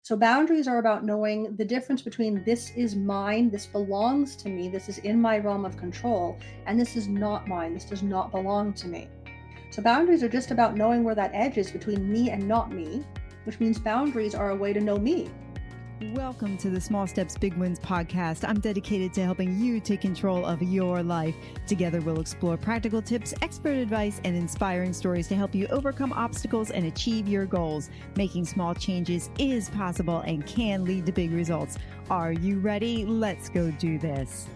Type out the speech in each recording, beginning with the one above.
So boundaries are about knowing the difference between this is mine, this belongs to me, this is in my realm of control, and this is not mine, this does not belong to me. So boundaries are just about knowing where that edge is between me and not me, which means boundaries are a way to know me. Welcome to the Small Steps, Big Wins podcast. I'm dedicated to helping you take control of your life. Together, we'll explore practical tips, expert advice, and inspiring stories to help you overcome obstacles and achieve your goals. Making small changes is possible and can lead to big results. Are you ready? Let's go do this.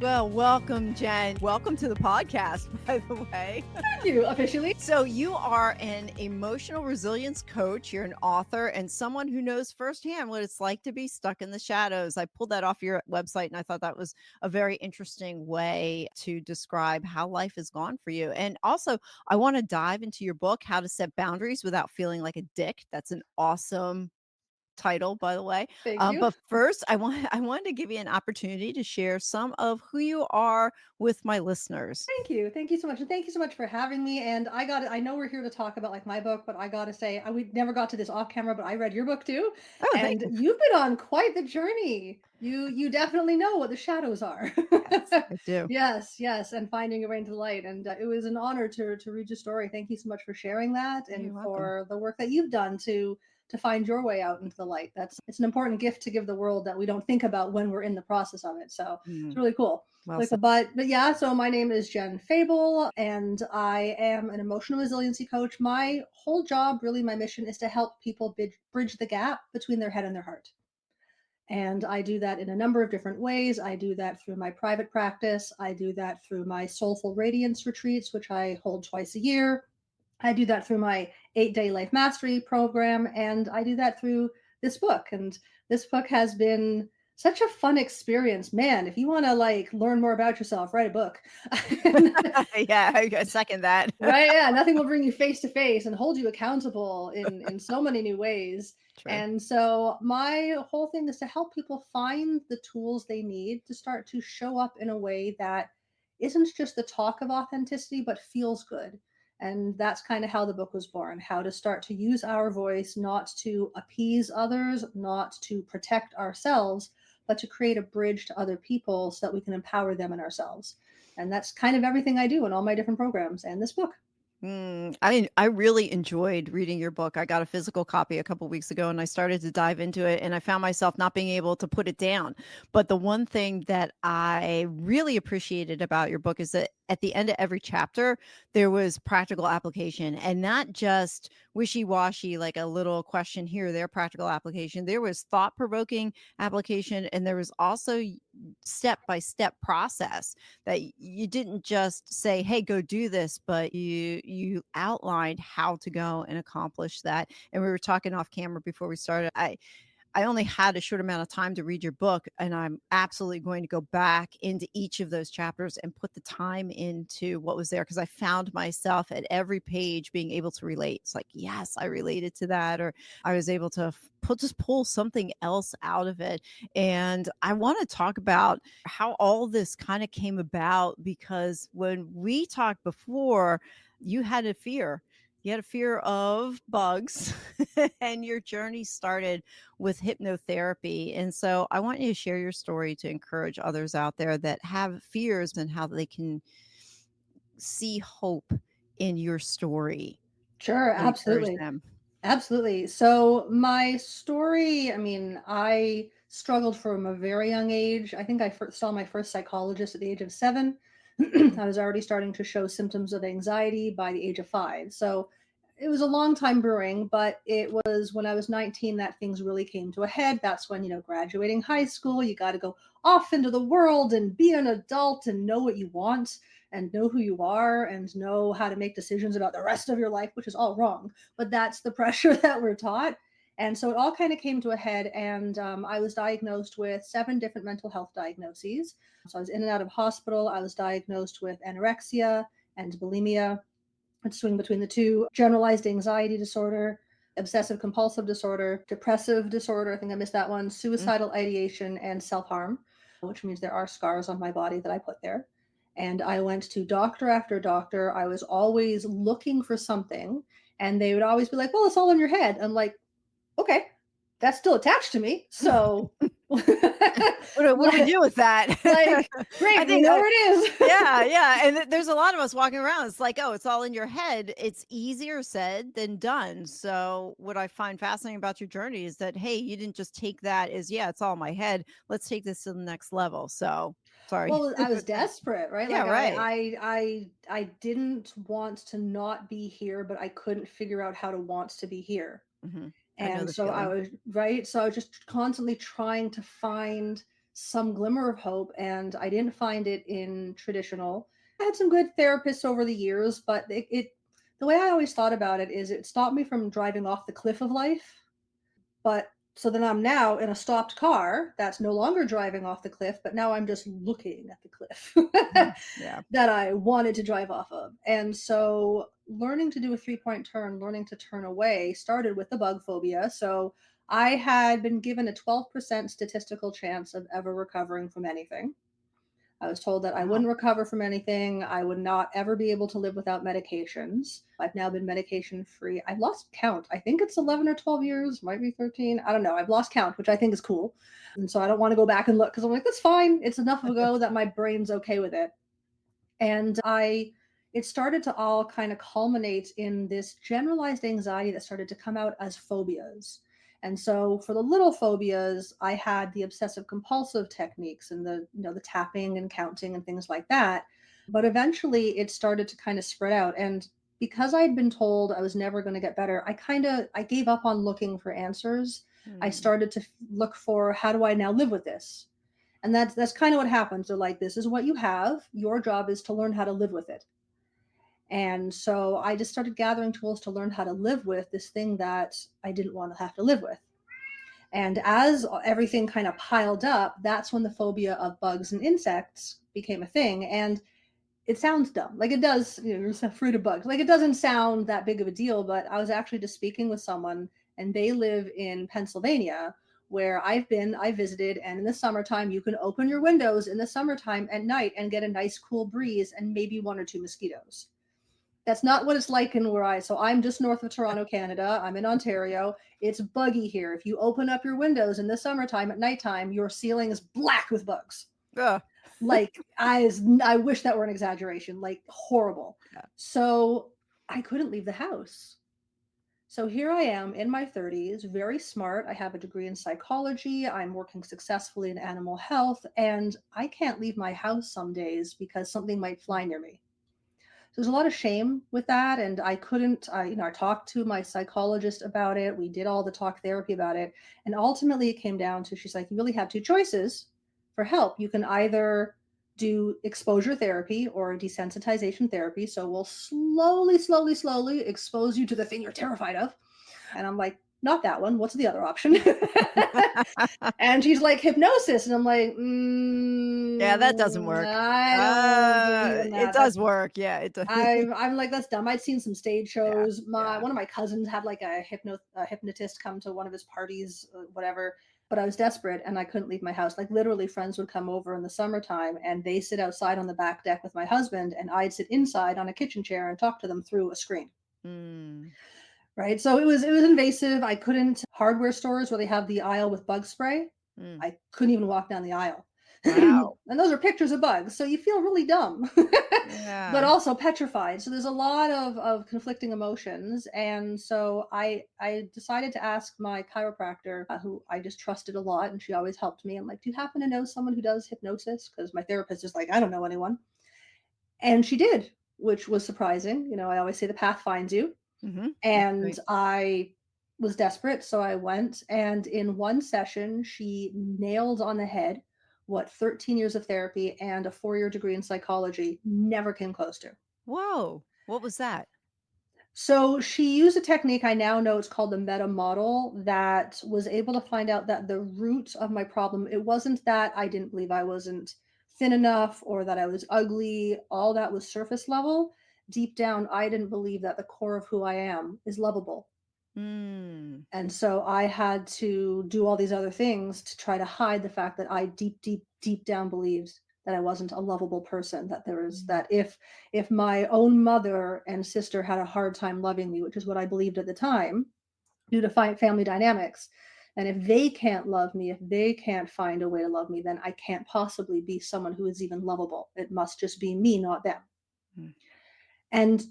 Well, welcome, Jenn. Welcome to the podcast, by the way. Thank you, officially. So you are an emotional resilience coach. You're an author and someone who knows firsthand what it's like to be stuck in the shadows. I pulled that off your website and I thought that was a very interesting way to describe how life has gone for you. And also, I want to dive into your book, How to Set Boundaries Without Feeling Like a Dick. That's an awesome title, by the way. Thank you. But first, I wanted to give you an opportunity to share some of who you are with my listeners. Thank you. Thank you so much. And thank you so much for having me. And I know we're here to talk about like my book, but I got to say, we never got to this off camera, but I read your book too. Oh, thank And you. you've been on quite the journey. You definitely know what the shadows are. Yes, I do. Yes, yes. And finding your way into the light. And it was an honor to read your story. Thank you so much for sharing that and You're welcome. for the work that you've done to find your way out into the light. It's an important gift to give the world that we don't think about when we're in the process of it. So it's really cool. Well Like, said. but yeah, so my name is Jenn Febel, and I am an emotional resiliency coach. My whole job, really, my mission is to help people bridge the gap between their head and their heart. And I do that in a number of different ways. I do that through my private practice. I do that through my Soulful Radiance retreats, which I hold twice a year. I do that through my 8-day life mastery program. And I do that through this book. And this book has been such a fun experience. Man, if you want to like learn more about yourself, write a book. Yeah, I second that. Right? Yeah, nothing will bring you face to face and hold you accountable in so many new ways. True. And so my whole thing is to help people find the tools they need to start to show up in a way that isn't just the talk of authenticity but feels good. And that's kind of how the book was born, how to start to use our voice not to appease others, not to protect ourselves, but to create a bridge to other people so that we can empower them and ourselves. And that's kind of everything I do in all my different programs and this book. I really enjoyed reading your book. I got a physical copy a couple weeks ago and I started to dive into it and I found myself not being able to put it down. But the one thing that I really appreciated about your book is that at the end of every chapter, there was practical application and not just wishy-washy, like a little question here, there, practical application. There was thought-provoking application and there was also step-by-step process that you didn't just say, hey, go do this, but you outlined how to go and accomplish that. And we were talking off camera before we started. I only had a short amount of time to read your book, and I'm absolutely going to go back into each of those chapters and put the time into what was there because I found myself at every page being able to relate. It's like, yes, I related to that, or I was able to just pull something else out of it. And I want to talk about how all this kind of came about because when we talked before, you had a fear. You had a fear of bugs, and your journey started with hypnotherapy. And so I want you to share your story to encourage others out there that have fears and how they can see hope in your story Sure, and encourage absolutely. them. Absolutely. So my story, I mean, I struggled from a very young age. I think I first saw my first psychologist at the age of 7. Mhm. I was already starting to show symptoms of anxiety by the age of 5. So it was a long time brewing, but it was when I was 19 that things really came to a head. That's when, graduating high school, you got to go off into the world and be an adult and know what you want and know who you are and know how to make decisions about the rest of your life, which is all wrong, but that's the pressure that we're taught. And so it all kind of came to a head, and I was diagnosed with 7 different mental health diagnoses. So I was in and out of hospital. I was diagnosed with anorexia and bulimia. I'd swing between the two: generalized anxiety disorder, obsessive compulsive disorder, depressive disorder. I think I missed that one. Mm. Suicidal ideation and self harm, which means there are scars on my body that I put there. And I went to doctor after doctor. I was always looking for something, and they would always be like, "Well, it's all in your head." I'm like, "Okay." that's still attached to me. So, What do we like, do with that? I great, we think know I where it is. yeah, yeah, and there's a lot of us walking around, it's like, "Oh, it's all in your head." It's easier said than done, so what I find fascinating about your journey is that, hey, you didn't just take that as, "Yeah, it's all in my head, let's take this to the next level." So, sorry. Well, I was desperate, right? Yeah, Like right. I didn't want to not be here, but I couldn't figure out how to want to be here. Mhm. I know And the so I feeling. was right. So I was just constantly trying to find some glimmer of hope, and I didn't find it in traditional. I had some good therapists over the years, but the way I always thought about it is it stopped me from driving off the cliff of life. But so then I'm now in a stopped car that's no longer driving off the cliff, but now I'm just looking at the cliff Mhm. Yeah. that I wanted to drive off of. And so learning to do a 3-point turn, learning to turn away started with the bug phobia. So I had been given a 12% statistical chance of ever recovering from anything. I was told that I Wow. wouldn't recover from anything. I would not ever be able to live without medications. I've now been medication free. I've lost count. I think it's 11 or 12 years, might be 13. I don't know. I've lost count, which I think is cool. And so I don't want to go back and look because I'm like, that's fine. It's enough ago that my brain's okay with it. And it started to all kind of culminate in this generalized anxiety that started to come out as phobias. And so for the little phobias, I had the obsessive compulsive techniques and the tapping and counting and things like that. But eventually it started to kind of spread out. And because I'd been told I was never going to get better, I gave up on looking for answers. I Mm. started to look for, how do I now live with this? And that's kind of what happens. They're like, this is what you have. Your job is to learn how to live with it. And so I just started gathering tools to learn how to live with this thing that I didn't want to have to live with. And as everything kind of piled up, that's when the phobia of bugs and insects became a thing. And it sounds dumb. Like it does, there's a fruit of bugs. Like it doesn't sound that big of a deal, but I was actually just speaking with someone and they live in Pennsylvania where I visited, and in the summertime, you can open your windows in the summertime at night and get a nice cool breeze and maybe one or two mosquitoes. That's not what it's like in where so I'm just north of Toronto, Canada. I'm in Ontario. It's buggy here. If you open up your windows in the summertime at nighttime, your ceiling is black with bugs. Ugh. Like I wish that were an exaggeration, like horrible. Yeah. So I couldn't leave the house. So here I am in my 30s, very smart. I have a degree in psychology. I'm working successfully in animal health, and I can't leave my house some days because something might fly near me. So there's a lot of shame with that, and I couldn't. I talked to my psychologist about it. We did all the talk therapy about it, and ultimately it came down to, she's like, you really have two choices for help. You can either do exposure therapy or desensitization therapy. So we'll slowly, slowly, slowly expose you to the thing you're terrified of. And I'm like, not that one. What's the other option? And she's like, hypnosis. And I'm like, Yeah, that doesn't work. I don't believe in It that. does work. Yeah, it does. I'm like, that's dumb. I'd seen some stage Yeah, shows. My yeah. One of my cousins had like a hypnotist come to one of his parties, whatever. But I was desperate and I couldn't leave my house. Like literally, friends would come over in the summertime and they sit outside on the back deck with my husband, and I'd sit inside on a kitchen chair and talk to them through a screen. Mm, Right. So it was invasive. I couldn't hardware stores where they have the aisle with bug spray. mm. I couldn't even walk down the aisle. Wow. And those are pictures of bugs. So you feel really dumb, but Yeah. also petrified. So there's a lot of conflicting emotions. And so I decided to ask my chiropractor, who I just trusted a lot, and she always helped me. I'm like, do you happen to know someone who does hypnosis? Because my therapist is like, I don't know anyone. And she did, which was surprising. I always say the path finds you. Mhm. That's And great. I was desperate, so I went, and in one session, she nailed on the head what 13 years of therapy and a 4-year degree in psychology never came close to. Whoa. What was that? So she used a technique I now know, it's called the meta model, that was able to find out that the root of my problem, it wasn't that I didn't believe I wasn't thin enough or that I was ugly. All that was surface level. Deep down, I didn't believe that the core of who I am is lovable. Mm. And so I had to do all these other things to try to hide the fact that I deep, deep, deep down believed that I wasn't a lovable person, that there was Mm. that if my own mother and sister had a hard time loving me, which is what I believed at the time, due to family dynamics, And if they can't love me, if they can't find a way to love me, then I can't possibly be someone who is even lovable. It must just be me, not them. Mm. And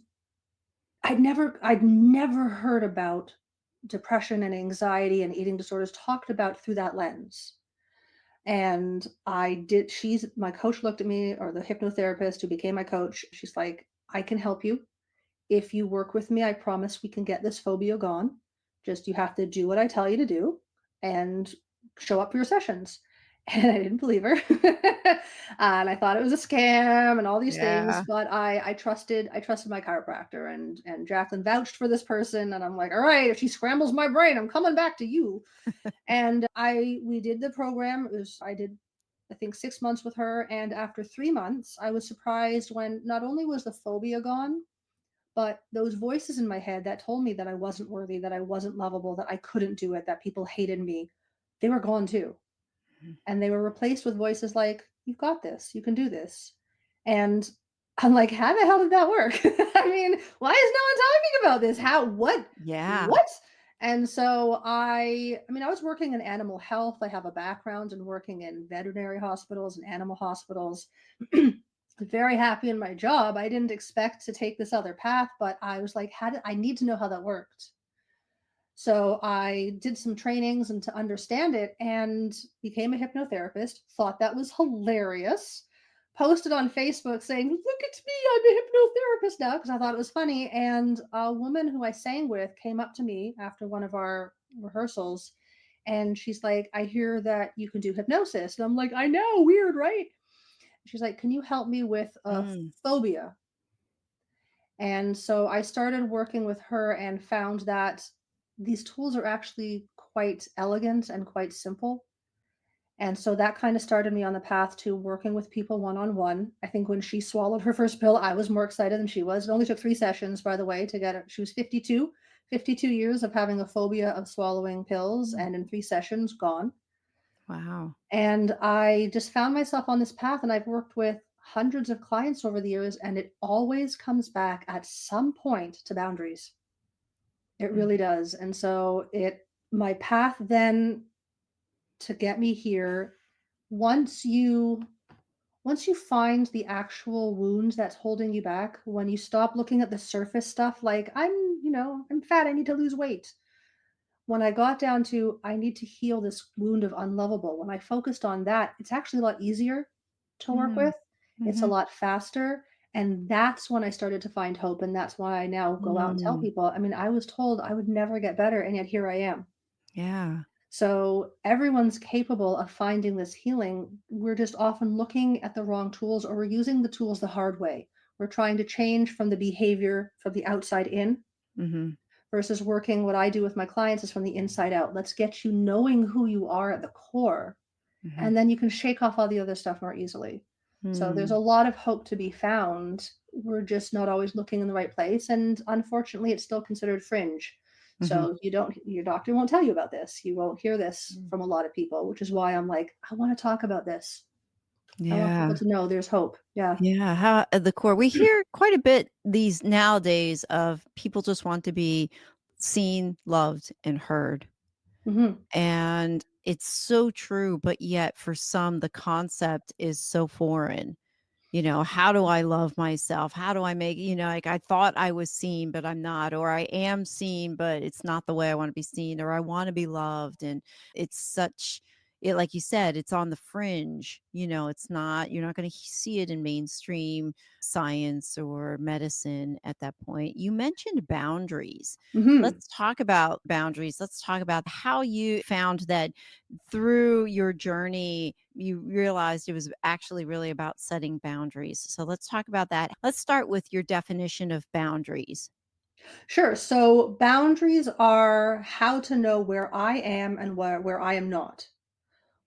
I'd never heard about depression and anxiety and eating disorders talked about through that lens. And I did she's my coach looked at me, or the hypnotherapist who became my coach, she's like, "I can help you. If you work with me, I promise we can get this phobia gone. Just you have to do what I tell you to do and show up for your sessions." And I didn't believe her. And I thought it was a scam and all these things, Yeah. but I trusted my chiropractor, and Jacqueline vouched for this person, and I'm like, "All right, if she scrambles my brain, I'm coming back to you." And I we did the program. I did, I think, 6 months with her, and after 3 months, I was surprised when not only was the phobia gone, but those voices in my head that told me that I wasn't worthy, that I wasn't lovable, that I couldn't do it, that people hated me, they were gone too. Mhm. And they were replaced with voices like, "You've got this, you can do this." And I'm like, "How the hell did that work?" I mean, why is no one talking about this? How, Yeah. what? And so I was working in animal health. I have a background in working in veterinary hospitals and animal hospitals. Very happy in my job. I didn't expect to take this other path, but I was like, I need to know how that worked. So I did some trainings and to understand it, and became a hypnotherapist. Thought that was hilarious. Posted on Facebook saying, "Look at me, I'm a hypnotherapist now," because I thought it was funny. And a woman who I sang with came up to me after one of our rehearsals, and she's like, "I hear that you can do hypnosis." And I'm like, "I know, weird, right?" She's like, "Can you help me with a Mm. phobia?" And so I started working with her and found that these tools are actually quite elegant and quite simple. And so that kind of started me on the path to working with people one on one. I think when she swallowed her first pill, I was more excited than she was. It only took 3 sessions, by the way, to get her. She was 52, 52 years of having a phobia of swallowing pills, Mm. and in 3 sessions, gone. Wow. And I just found myself on this path, and I've worked with hundreds of clients over the years, and it always comes back at some point to boundaries. It Mm. really does. And so my path then to get me here, once you once you find the actual wounds that's holding you back, when you stop looking at the surface stuff like, I'm fat, I need to lose weight. When I got down to, I need to heal this wound of unlovable, when I focused on that, it's actually a lot easier to work Mm. with. It's a Mhm. lot faster. And that's when I started to find hope. And that's why I now go out and tell Mm. people. I mean, I was told I would never get better, and yet here I am. Yeah. So everyone's capable of finding this healing. We're just often looking at the wrong tools, or we're using the tools the hard way. We're trying to change from the behavior from the outside in, Mhm. versus working. What I do with my clients is from the inside out. Let's get you knowing who you are at the core, Mhm. and then you can shake off all the other stuff more easily. So there's a Mm. lot of hope to be found. We're just not always looking in the right place, and unfortunately, it's still considered fringe. Mhm. So your doctor won't tell you about this. You won't hear this Mm. from a lot of people, which is why I'm like, I want to talk about this. I want people Yeah. to know there's hope. Yeah. Yeah, how at the core we hear quite a bit these nowadays of people just want to be seen, loved, and heard. Hmm. And it's so true, but yet for some, the concept is so foreign. How do I love myself? How do I make, like I thought I was seen, but I'm not, or I am seen, but it's not the way I want to be seen, or I want to be loved. And it's such, like you said, it's on the fringe. It's not, you're not going to see it in mainstream science or medicine at that point. You mentioned boundaries. Hmm. Let's talk about boundaries. Let's talk about how you found that through your journey, you realized it was actually really about setting boundaries. So let's talk about that. Let's start with your definition of boundaries. Sure. So boundaries are how to know where I am and where I am not.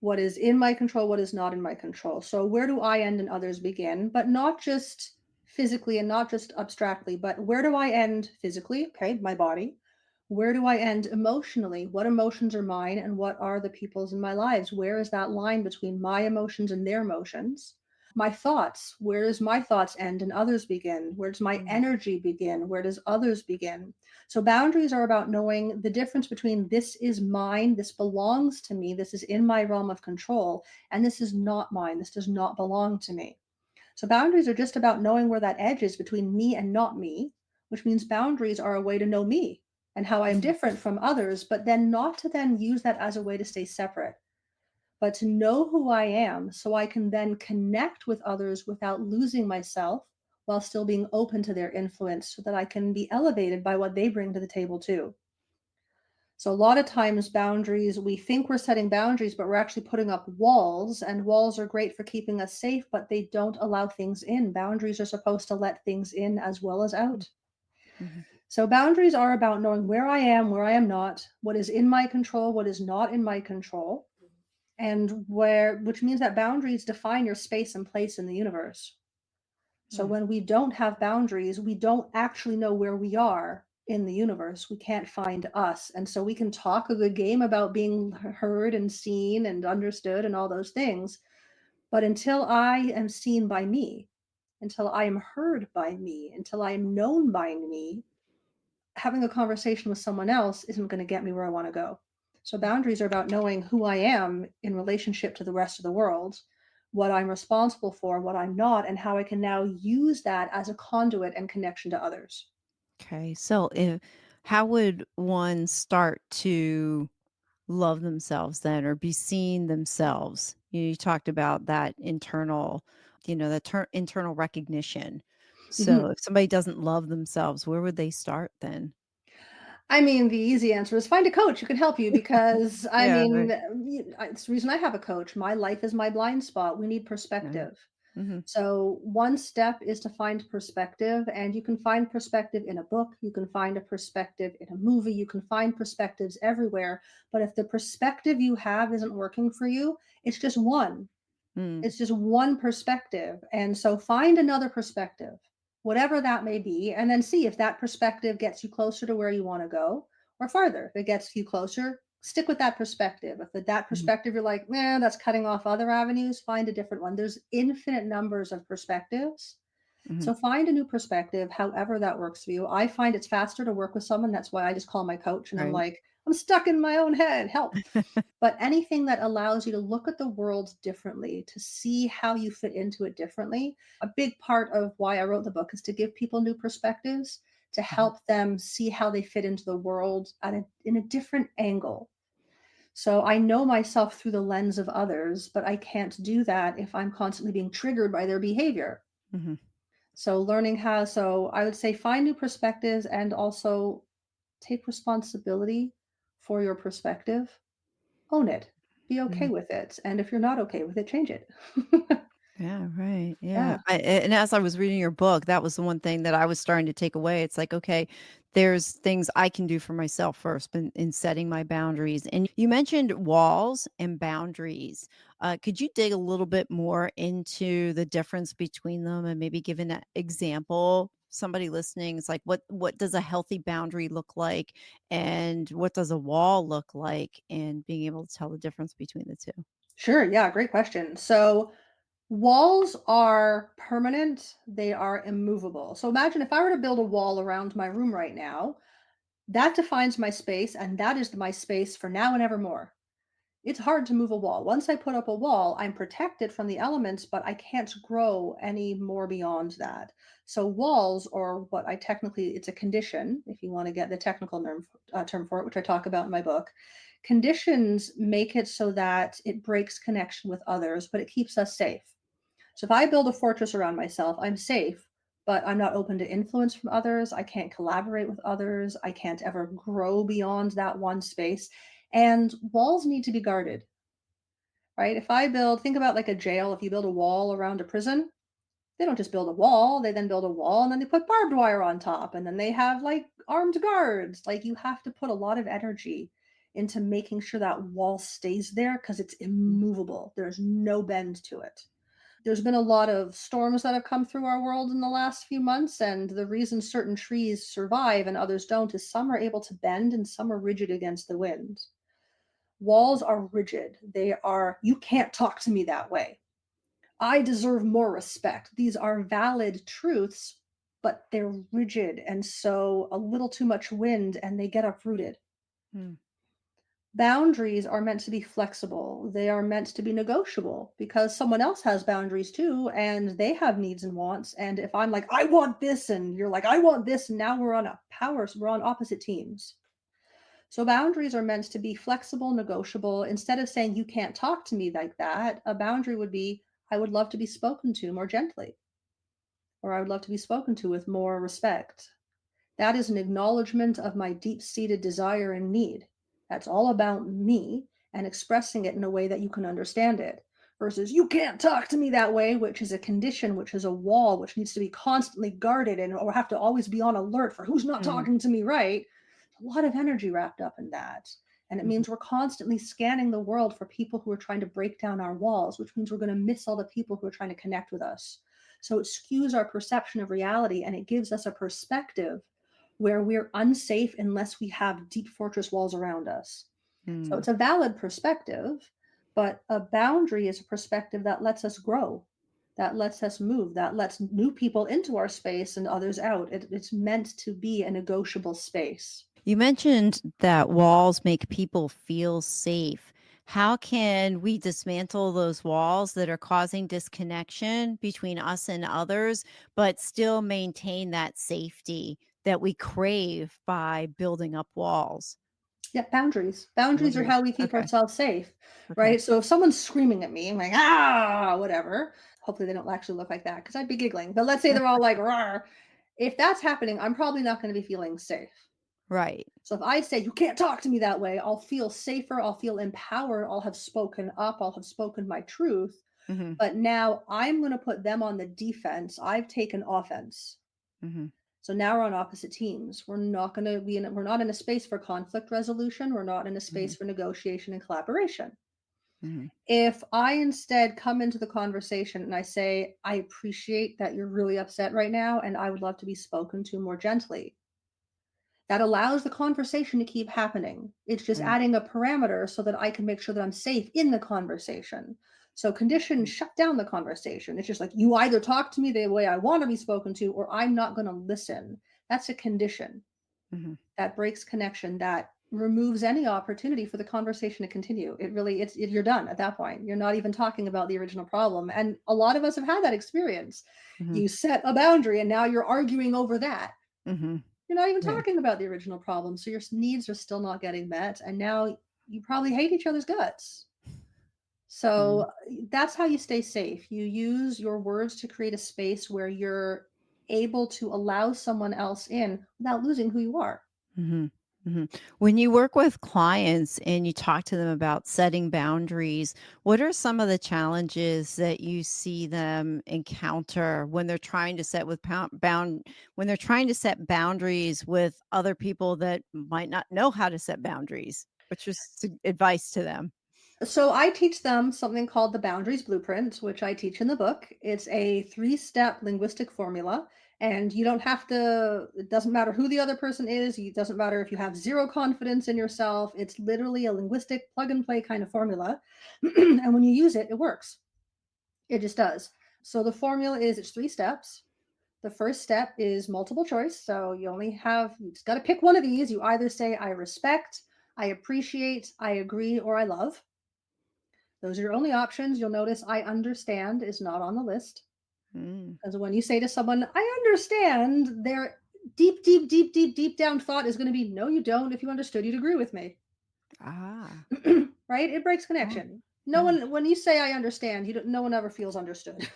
What is in my control, what is not in my control. So where do I end and others begin? But not just physically and not just abstractly, but where do I end physically? Okay, my body. Where do I end emotionally? What emotions are mine and what are the people's in my lives? Where is that line between my emotions and their emotions? My thoughts, where does my thoughts end and others begin? Where does my Mm, energy begin? Where does others begin? So boundaries are about knowing the difference between this is mine, this belongs to me, this is in my realm of control, and this is not mine, this does not belong to me. So boundaries are just about knowing where that edge is between me and not me, which means boundaries are a way to know me and how I am mhm. different from others, but then not to then use that as a way to stay separate, but to know who I am so I can then connect with others without losing myself while still being open to their influence so that I can be elevated by what they bring to the table too. So a lot of times boundaries, we think we're setting boundaries, but we're actually putting up walls, and walls are great for keeping us safe, but they don't allow things in. Boundaries are supposed to let things in as well as Mm, out. mhm. So boundaries are about knowing where I am, where I am not, what is in my control, what is not in my control, and where, which means that boundaries define your space and place in the universe. So Mm, when we don't have boundaries, we don't actually know where we are in the universe. We can't find us. And so we can talk a good game about being heard and seen and understood and all those things. But until I am seen by me, until I am heard by me, until I am known by me, having a conversation with someone else isn't going to get me where I want to go. So mm. boundaries are about knowing who I am in relationship to the rest of the world, what I'm responsible for, what I'm not, and how I can now use that as a conduit and connection to others. Okay, so how would one start to love themselves then or be seeing themselves? You talked about that internal, the internal recognition. So Mhm. if somebody doesn't love themselves, where would they start then? I mean, the easy answer is find a coach who can help you because I Yeah, mean, right. it's the reason I have a coach. My life is my blind spot. We need Right. perspective. Mhm. So, one step is to find perspective, and you can find perspective in a book, you can find a perspective in a movie, you can find perspectives everywhere. But if the perspective you have isn't working for you, it's just one. Mm, It's just one perspective. And so find another perspective, whatever that may be, and then see if that perspective gets you closer to where you want to go or farther. If it gets you closer, stick with that perspective. If with that mhm, perspective you're like, man, that's cutting off other avenues, find a different one. There's infinite numbers of perspectives. mhm. So find a new perspective, however that works for you. I find it's faster to work with someone. That's why I just call my coach and I'm Right. like, I'm stuck in my own head. Help. But anything that allows you to look at the world differently, to see how you fit into it differently. A big part of why I wrote the book is to give people new perspectives, to Mhm, help them see how they fit into the world in a different angle. So I know myself through the lens of others, but I can't do that if I'm constantly being triggered by their behavior. mhm. So learning how, so I would say find new perspectives and also take responsibility for your perspective. Own it. Be okay Mhm. with it, and if you're not okay with it, change it. Yeah, right. Yeah. Yeah, And as I was reading your book, that was the one thing that I was starting to take away. It's like, okay, there's things I can do for myself first in setting my boundaries. And you mentioned walls and boundaries. Could you dig a little bit more into the difference between them and maybe give an example? Somebody listening is like, what does a healthy boundary look like, and what does a wall look like, and being able to tell the difference between the two. sure, yeah, great question. So, walls are permanent, they are immovable. So imagine if I were to build a wall around my room right now, that defines my space, and that is my space for now and evermore. It's hard to move a wall. Once I put up a wall, I'm protected from the elements, but I can't grow any more beyond that. So walls, or what I technically, it's a condition, if you want to get the technical term for it, which I talk about in my book. Conditions make it so that it breaks connection with others, but it keeps us safe. So if I build a fortress around myself, I'm safe, but I'm not open to influence from others. I can't collaborate with others. I can't ever grow beyond that one space. And walls need to be guarded, right? If I build, think about like a jail, if you build a wall around a prison, they don't just build a wall, they then build a wall and then they put barbed wire on top and then they have like armed guards. Like you have to put a lot of energy into making sure that wall stays there because it's immovable. There's no bend to it. There's been a lot of storms that have come through our world in the last few months, and the reason certain trees survive and others don't is some are able to bend and some are rigid against the wind. Walls are rigid. They are, you can't talk to me that way. I deserve more respect. These are valid truths, but they're rigid. And so a little too much wind and they get uprooted. Mm, Boundaries are meant to be flexible. They are meant to be negotiable because someone else has boundaries too, and they have needs and wants. And if I'm like, I want this, and you're like, I want this, and now we're on opposite teams. So boundaries are meant to be flexible, negotiable. Instead of saying, you can't talk to me like that, a boundary would be, I would love to be spoken to more gently, or I would love to be spoken to with more respect. That is an acknowledgement of my deep seated desire and need. That's all about me and expressing it in a way that you can understand it. Versus, you can't talk to me that way, which is a condition, which is a wall, which needs to be constantly guarded and or have to always be on alert for who's not mm, talking to me right. A lot of energy wrapped up in that. And it mhm, means we're constantly scanning the world for people who are trying to break down our walls, which means we're going to miss all the people who are trying to connect with us. So it skews our perception of reality and it gives us a perspective where we're unsafe unless we have deep fortress walls around us. So mm. it's a valid perspective, but a boundary is a perspective that lets us grow, that lets us move, that lets new people into our space and others out. It's meant to be a negotiable space. You mentioned that walls make people feel safe. How can we dismantle those walls that are causing disconnection between us and others, but still maintain that safety that we crave by building up walls? Yeah, boundaries. Boundaries are Boundaries. how we keep Okay. ourselves safe, Okay. right? So if someone's screaming at me, I'm like, ah, whatever. Hopefully they don't actually look like that because I'd be giggling. But let's say they're all like, rawr. If that's happening, I'm probably not going to be feeling safe. Right. So if I say, you can't talk to me that way, I'll feel safer. I'll feel empowered. I'll have spoken up. I'll have spoken my truth. Mhm. But now I'm going to put them on the defense. I've taken offense. Mhm. So now we're on opposite teams. We're not going to be in, we're not in a space for conflict resolution. We're not in a Mhm. space for negotiation and collaboration. Mhm. If I instead come into the conversation and I say, I appreciate that you're really upset right now, and I would love to be spoken to more gently, that allows the conversation to keep happening. It's just Mm, adding a parameter so that I can make sure that I'm safe in the conversation. So conditions shut down the conversation. It's just like you either talk to me the way I want to be spoken to, or I'm not going to listen. That's a condition mhm. that breaks connection, that removes any opportunity for the conversation to continue. It really, you're done at that point. You're not even talking about the original problem. And a lot of us have had that experience. Mhm. You set a boundary and now you're arguing over that. Mhm. You're not even Yeah. talking about the original problem, so your needs are still not getting met, and now you probably hate each other's guts. Mhm. So that's how you stay safe. You use your words to create a space where you're able to allow someone else in without losing who you are. Mhm. Mhm. When you work with clients and you talk to them about setting boundaries, what are some of the challenges that you see them encounter when they're trying to set with when they're trying to set boundaries with other people that might not know how to set boundaries? What's your advice to them? So I teach them something called the boundaries blueprint, which I teach in the book. It's a three-step linguistic formula. And you don't have to, it doesn't matter who the other person is. It doesn't matter if you have zero confidence in yourself. It's literally a linguistic plug and play kind of formula. And when you use it, it works. It just does. So the formula is it's three steps. The first step is multiple choice. So you just got to pick one of these. You either say, I respect, I appreciate, I agree, or I love. Those are your only options. You'll notice I understand is not on the list. Mm. Because when you say to someone, I understand, their deep down thought is going to be, no, you don't. If you understood, you'd agree with me. Ah. Right? It breaks Oh, connection. No yeah. one, when you say I understand, no one ever feels understood.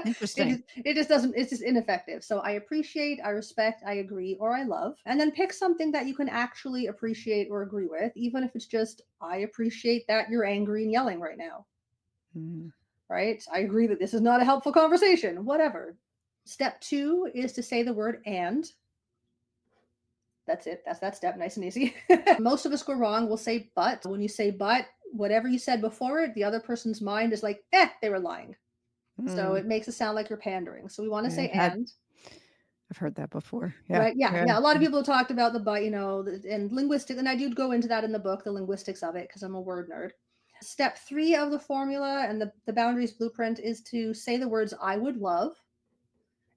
Interesting. It just doesn't, it's just ineffective. So I appreciate, I respect, I agree, or I love. And then pick something that you can actually appreciate or agree with, even if it's just, I appreciate that you're angry and yelling right now. Mm. Right? I agree that this is not a helpful conversation, whatever. Step two is to say the word and. That's it. That's that step. Nice and easy. Most of us go wrong. We'll say but. When you say but, whatever you said before it, the other person's mind is like, they were lying. So Mm. it makes it sound like you're pandering. So we want to Yeah, say and. I've heard that before. Yeah. Right? Yeah, Yeah. yeah. A lot of Yeah. people talked about the but, and linguistic, and I do go into that in the book, the linguistics of it, because I'm a word nerd. Step 3 of the formula and the boundaries blueprint is to say the words I would love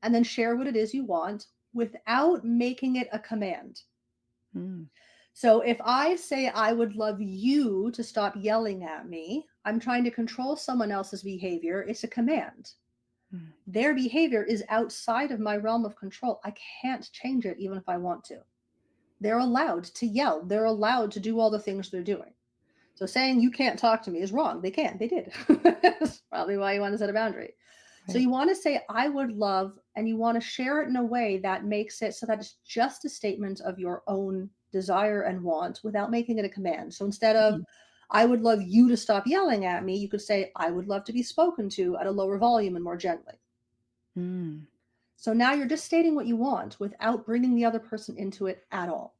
and then share what it is you want without making it a command. Mm, So if I say I would love you to stop yelling at me, I'm trying to control someone else's behavior. It's a command. mm, Their behavior is outside of my realm of control. I can't change it even if I want to. They're allowed to yell. They're allowed to do all the things they're doing. So saying you can't talk to me is wrong. They can. They did. That's probably why you want to set a boundary. So right. you want to say I would love, and you want to share it in a way that makes it so that it's just a statement of your own desire and want without making it a command. So instead of Mhm. I would love you to stop yelling at me, you could say I would love to be spoken to at a lower volume and more gently. Mm, So now you're just stating what you want without bringing the other person into it at all.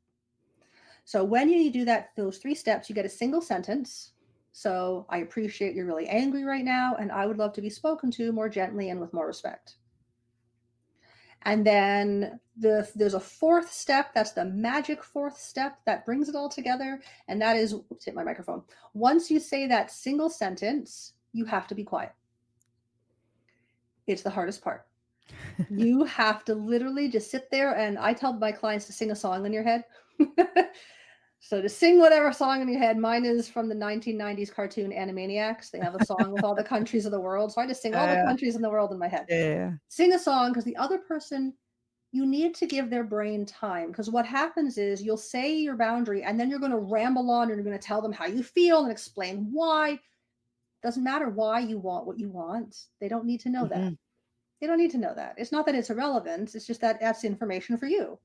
So when you do that, those 3 steps, you get a single sentence. So I appreciate you're really angry right now, and I would love to be spoken to more gently and with more respect. And then there's a fourth step. That's the magic fourth step that brings it all together. And that is, oops, hit my microphone. Once you say that single sentence, you have to be quiet. It's the hardest part. You have to literally just sit there. And I tell my clients to sing a song in your head. So to sing whatever song in your head, mine is from the 1990s cartoon Animaniacs. They have a song with all the countries of the world. So I just sing all the yeah, countries in the world in my head. yeah. Sing a song because the other person, you need to give their brain time. Because what happens is you'll say your boundary and then you're going to ramble on and you're going to tell them how you feel and explain why. Doesn't matter why you want what you want. They don't need to know that. Mhm. They don't need to know that. It's not that it's irrelevant. It's just that that's information for you,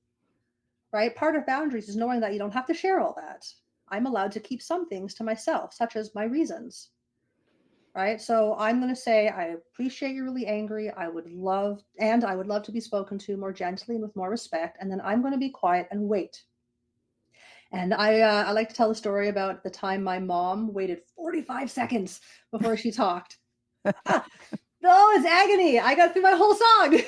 right? Part of boundaries is knowing that you don't have to share all that. I'm allowed to keep some things to myself, such as my reasons, right? So I'm going to say, I appreciate you're really angry. I would love to be spoken to more gently and with more respect. And then I'm going to be quiet and wait. And I like to tell the story about the time my mom waited 45 seconds before she talked. Ah, oh, it's agony. I got through my whole song.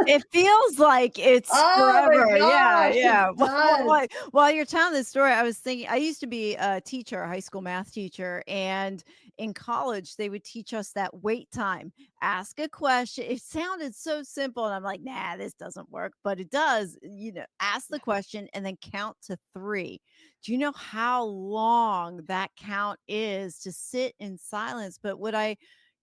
It feels like it's Oh my forever. Yeah, gosh, it yeah. does. While you're telling this story, I was thinking I used to be a teacher, a high school math teacher, and in college they would teach us that wait time. Ask a question. It sounded so simple, and I'm like, nah, this doesn't work, but it does. Ask the question and then count to 3. Do you know how long that count is to sit in silence? But what I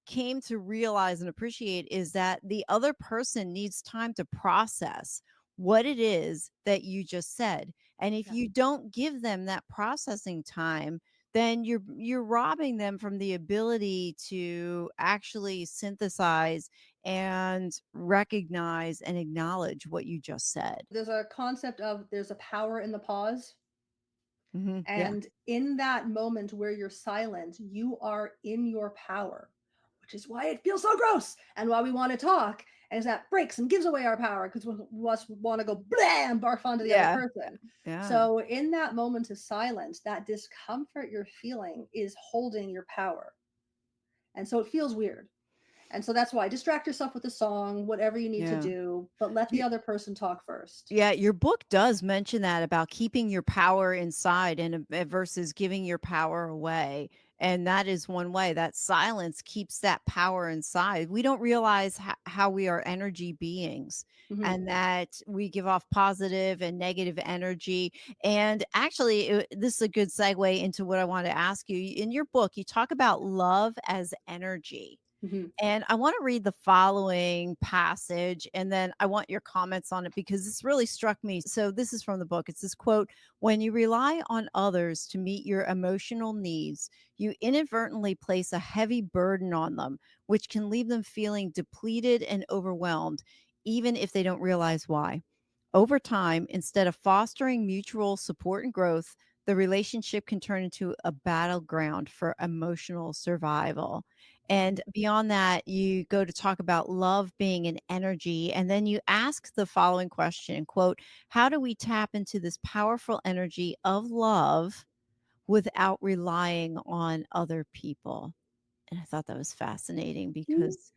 came to realize and appreciate is that the other person needs time to process what it is that you just said. And if Yeah. you don't give them that processing time, then you're robbing them from the ability to actually synthesize and recognize and acknowledge what you just said. There's a concept of there's a power in the pause. Yeah. And in that moment where you're silent, you are in your power, which is why it feels so gross and why we want to talk. And is that breaks and gives away our power because we want to go blam, barf onto the other Yeah. person. Yeah. So in that moment of silence, that discomfort you're feeling is holding your power. And so it feels weird. And so that's why distract yourself with a song, whatever you need to Yeah. do, but let the other person talk first. Yeah, your book does mention that about keeping your power inside and versus giving your power away. And that is one way that silence keeps that power inside. We don't realize how we are energy beings Hmm. and that we give off positive and negative energy. And actually, this is a good segue into what I want to ask you. In your book, you talk about love as energy. Hmm. And I want to read the following passage and then I want your comments on it because this really struck me. So, this is from the book. It's this quote: "When you rely on others to meet your emotional needs, you inadvertently place a heavy burden on them, which can leave them feeling depleted and overwhelmed, even if they don't realize why. Over time, instead of fostering mutual support and growth, the relationship can turn into a battleground for emotional survival." And beyond that, you go to talk about love being an energy. And then you ask the following question, quote, "How do we tap into this powerful energy of love without relying on other people?" And I thought that was fascinating because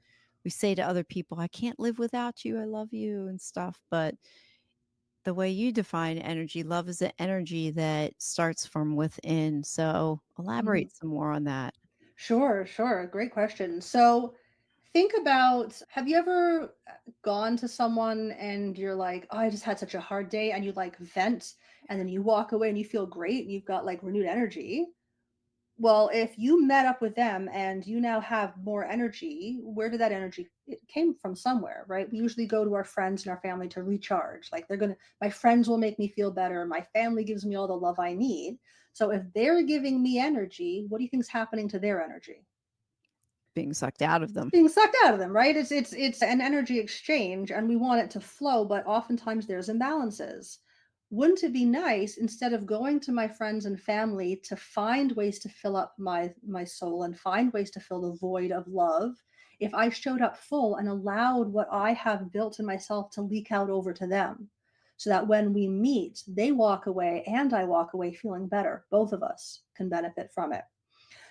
we say to other people, "I can't live without you. I love you," and stuff. But the way you define energy, love is an energy that starts from within. So Mhm. elaborate some more on that. Sure, sure. Great question. So think about, have you ever gone to someone and you're like, oh, I just had such a hard day, and you like vent and then you walk away and you feel great and you've got like renewed energy? Well, if you met up with them and you now have more energy, where did that energy, it came from somewhere, right? We usually go to our friends and our family to recharge. Like my friends will make me feel better. My family gives me all the love I need. So if they're giving me energy, what do you think's happening to their energy? Being sucked out of It's them. being sucked out of them, right? It's an energy exchange and we want it to flow, but oftentimes there's imbalances. Wouldn't it be nice, instead of going to my friends and family to find ways to fill up my soul and find ways to fill the void of love, if I showed up full and allowed what I have built in myself to leak out over to them? So that when we meet, they walk away and I walk away feeling better. Both of us can benefit from it.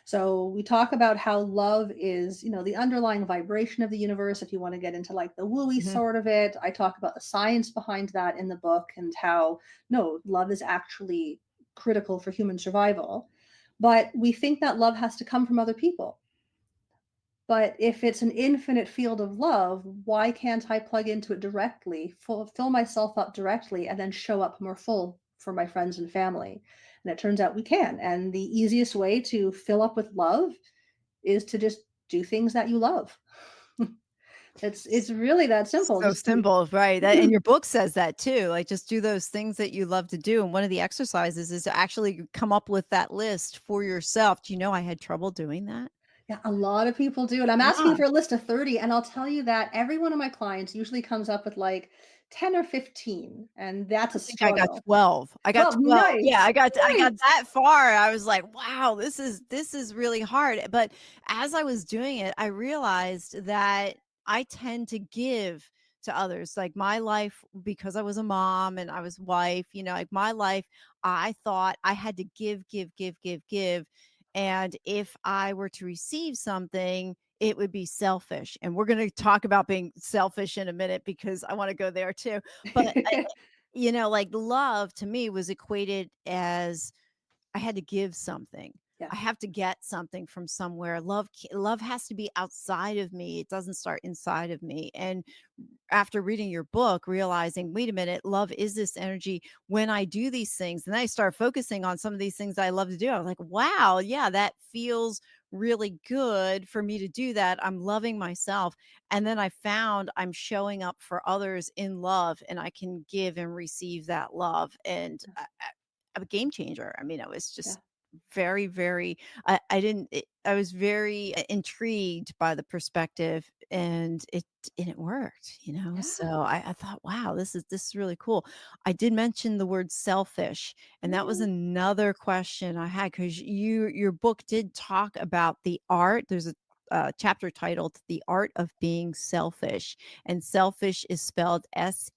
So we talk about how love is, the underlying vibration of the universe. If you want to get into like the wooey Mhm. sort of it, I talk about the science behind that in the book and how no, love is actually critical for human survival. But we think that love has to come from other people. But if it's an infinite field of love, why can't I plug into it directly, fill myself up directly, and then show up more full for my friends and family? And it turns out we can. And the easiest way to fill up with love is to just do things that you love. It's really that simple. So Just do. simple, right? That and your book says that too. Like just do those things that you love to do. And one of the exercises is to actually come up with that list for yourself. Do you know I had trouble doing that? Yeah, a lot of people do. And I'm asking Yeah. for a list of 30, and I'll tell you that every one of my clients usually comes up with like 10 or 15, and that's I a think I got struggle. 12. I got 12, 12. Yeah, nice. I got Nice. that far. I was like, "Wow, this is really hard." But as I was doing it, I realized that I tend to give to others. Like my life, because I was a mom and I was wife, like my life, I thought I had to give, give, give, give, give. And if I were to receive something, it would be selfish. And we're going to talk about being selfish in a minute because I want to go there too. But like love to me was equated as I had to give something. Yeah. I have to get something from somewhere. Love has to be outside of me. It doesn't start inside of me. And after reading your book, realizing, wait a minute, love is this energy when I do these things. And then I start focusing on some of these things I love to do. I was like, wow, yeah, that feels really good for me to do that. I'm loving myself. And then I found I'm showing up for others in love and I can give and receive that love. And a game changer. I mean, it was Yeah. just very, very I didn't I was very intrigued by the perspective and it worked. So Yeah. I thought, wow, this is really cool. I did mention the word selfish, and that was Yeah. another question I had because your book did talk about the art. There's a chapter titled "The Art of Being Selfish," and selfish is spelled SELF-ISH.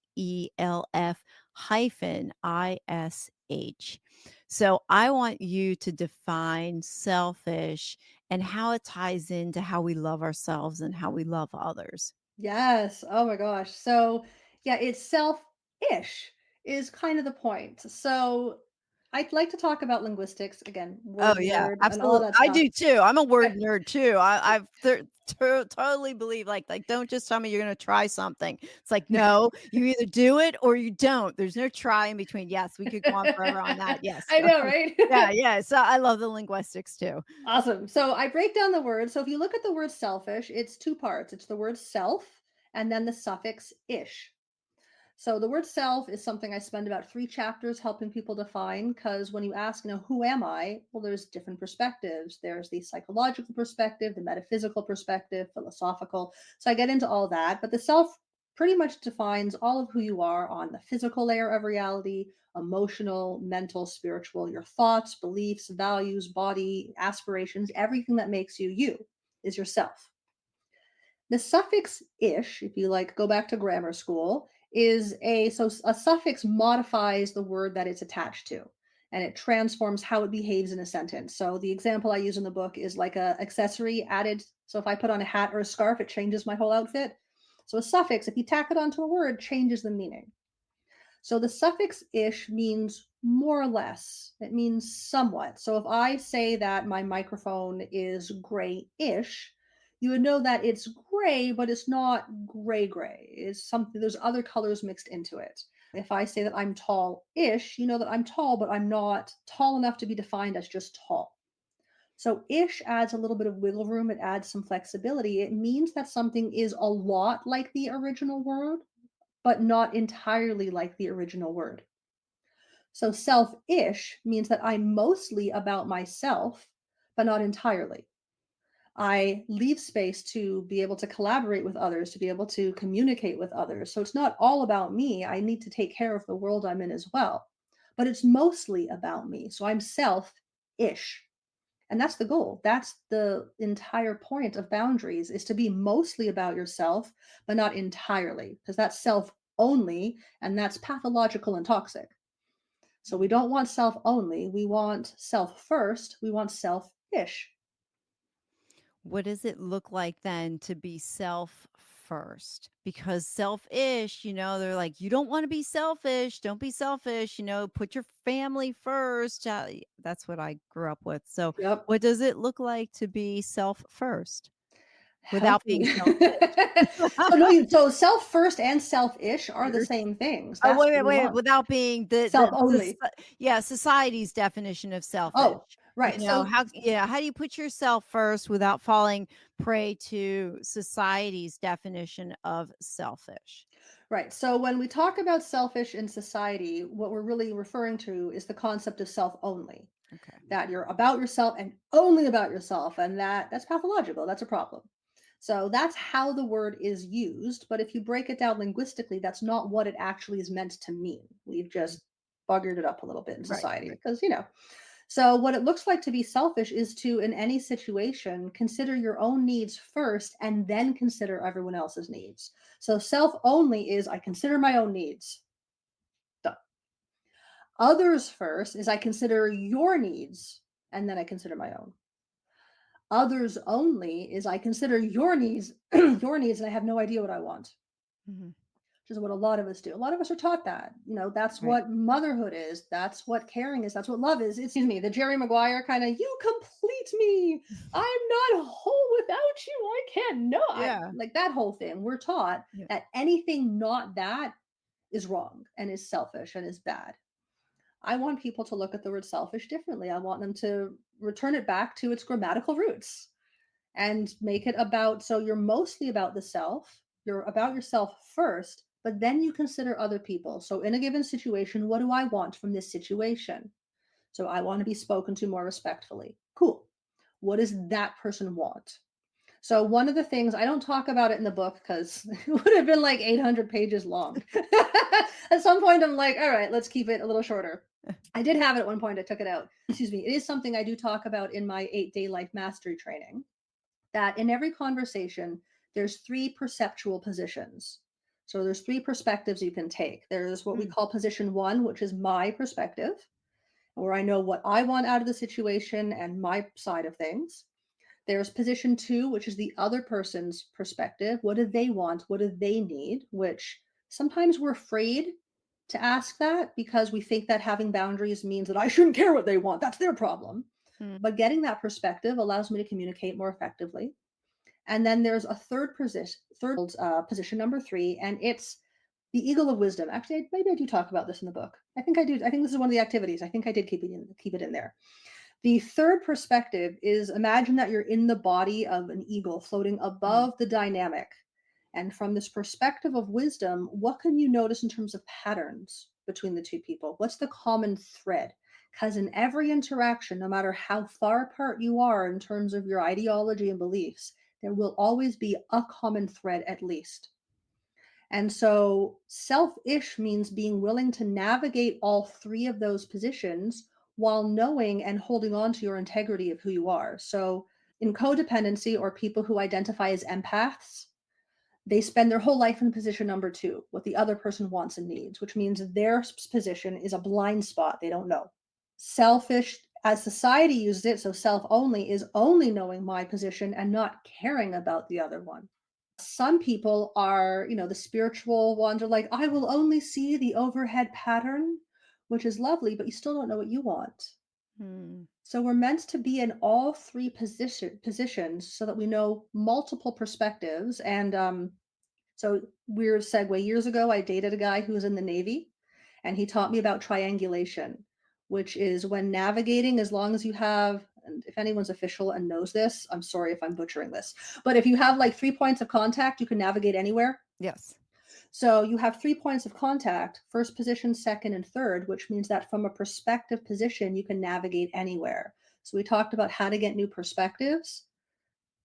So I want you to define selfish and how it ties into how we love ourselves and how we love others. Yes. Oh my gosh. So, yeah, it's self-ish is kind of the point. So, I'd like to talk about linguistics again, Oh, word yeah, nerd and all absolutely. that I stuff. do too. I'm a Okay. word nerd too. I've totally believe like don't just tell me you're gonna try something. It's like, no, you either do it or you don't. There's no try in between. Yes, we could go on forever on that. Yes. I know, right? Yeah, yeah. So I love the linguistics too. Awesome. So I break down the word. So if you look at the word selfish, it's two parts. It's the word self and then the suffix ish. So the word self is something I spend about 3 chapters helping people define, because when you ask, who am I? Well, there's different perspectives. There's the psychological perspective, the metaphysical perspective, philosophical. So I get into all that, but the self pretty much defines all of who you are on the physical layer of reality, emotional, mental, spiritual, your thoughts, beliefs, values, body, aspirations, everything that makes you you is yourself. The suffix ish, if you like go back to grammar school, is a suffix modifies the word that it's attached to, and it transforms how it behaves in a sentence. So the example I use in the book is like a accessory added. So if I put on a hat or a scarf, it changes my whole outfit. So a suffix, if you tack it onto a word, changes the meaning. So the suffix ish means more or less, it means somewhat. So if I say that my microphone is gray ish, you would know that it's gray, but it's not gray gray. It's something, there's other colors mixed into it. If I say that I'm tall ish, you know that I'm tall, but I'm not tall enough to be defined as just tall. So ish adds a little bit of wiggle room, it adds some flexibility. It means that something is a lot like the original word, but not entirely like the original word. So self-ish means that I'm mostly about myself, but not entirely. I leave space to be able to collaborate with others, to be able to communicate with others. So it's not all about me. I need to take care of the world I'm in as well. But it's mostly about me. So I'm self-ish. And that's the goal. That's the entire point of boundaries is to be mostly about yourself, but not entirely, because that's self only and that's pathological and toxic. So we don't want self only. We want self first. We want self ish. What does it look like then to be self first? Because selfish, they're like, you don't want to be selfish. Don't be selfish. Put your family first. That's what I grew up with. So, Yep. what does it look like to be self first without being Healthy. selfish? So no, so self first and selfish are the same things. Oh, That's wait, what wait, we wait, want. without being Self only. yeah, society's definition of selfish. Oh, right. So How do you put yourself first without falling prey to society's definition of selfish? right. So when we talk about selfish in society, what we're really referring to is the concept of self only. Okay. That you're about yourself and only about yourself, and that's pathological. That's a problem. So that's how the word is used, but if you break it down linguistically, that's not what it actually is meant to mean. We've Mhm. just buggered it up a little bit in Right, society right. because, so what it looks like to be selfish is to, in any situation, consider your own needs first and then consider everyone else's needs. So self only is I consider my own needs. Done. Others first is I consider your needs and then I consider my own. Others only is I consider your needs your needs and I have no idea what I want, Mhm. which is what a lot of us do. A lot of us are taught that. That's Right. what motherhood is. That's what caring is. That's what love is. Excuse me, the Jerry Maguire kind of you complete me. I'm not whole without you. I can't no. I Yeah. like that whole thing. We're taught Yeah. that anything not that is wrong and is selfish and is bad. I want people to look at the word selfish differently. I want them to return it back to its grammatical roots and make it about so you're mostly about the self, you're about yourself first, but then you consider other people. So in a given situation, what do I want from this situation? So I want to be spoken to more respectfully. Cool. What does that person want? So one of the things I don't talk about it in the book because it would have been like 800 pages long. At some point, I'm like, all right, let's keep it a little shorter. I did have it at one point. I took it out. Excuse me. It is something I do talk about in my 8-day life mastery training that in every conversation, there's three perceptual positions. So there's three perspectives you can take. There's what we Mm, call position one, which is my perspective, where I know what I want out of the situation and my side of things. There's position two, which is the other person's perspective. What do they want? What do they need? Which sometimes we're afraid to ask that because we think that having boundaries means that I shouldn't care what they want. That's their problem. mm, But getting that perspective allows me to communicate more effectively. And then there's a position number three, and it's the eagle of wisdom. Actually, maybe I do talk about this in the book. I think I do. I think this is one of the activities. I think I did keep it in there. The third perspective is imagine that you're in the body of an eagle floating mm, above the dynamic. And from this perspective of wisdom, what can you notice in terms of patterns between the two people? What's the common thread? Because in every interaction, no matter how far apart you are in terms of your ideology and beliefs, there will always be a common thread at least. And so self-ish means being willing to navigate all three of those positions while knowing and holding on to your integrity of who you are. So in codependency or people who identify as empaths, they spend their whole life in position number two, what the other person wants and needs, which means their position is a blind spot. They don't know. Selfish, as society uses it, so self only is only knowing my position and not caring about the other one. Some people are, the spiritual ones are like, I will only see the overhead pattern, which is lovely, but you still don't know what you want. Hmm. So we're meant to be in all three positions so that we know multiple perspectives. And so, weird segue. Years ago, I dated a guy who was in the Navy, and he taught me about triangulation, which is when navigating, as long as you have, and if anyone's official and knows this, I'm sorry if I'm butchering this, but if you have like 3 points of contact, you can navigate anywhere. Yes. So you have 3 points of contact, first position, second, and third, which means that from a perspective position, you can navigate anywhere. So we talked about how to get new perspectives.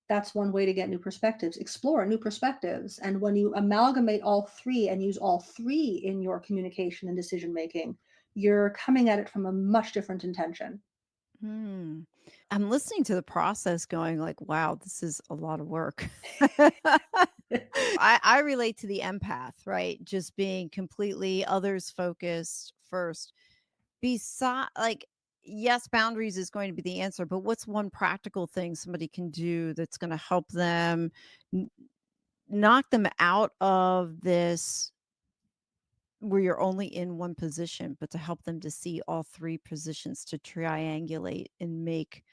That's one way to get new perspectives. Explore new perspectives. And when you amalgamate all three and use all three in your communication and decision making, you're coming at it from a much different intention. Hmm. I'm listening to the process going like, wow, this is a lot of work. I relate to the empath, right? Just being completely others focused first. Beside like, yes, boundaries is going to be the answer, but what's one practical thing somebody can do that's going to help them n- knock them out of this where you're only in one position, but to help them to see all three positions to triangulate and make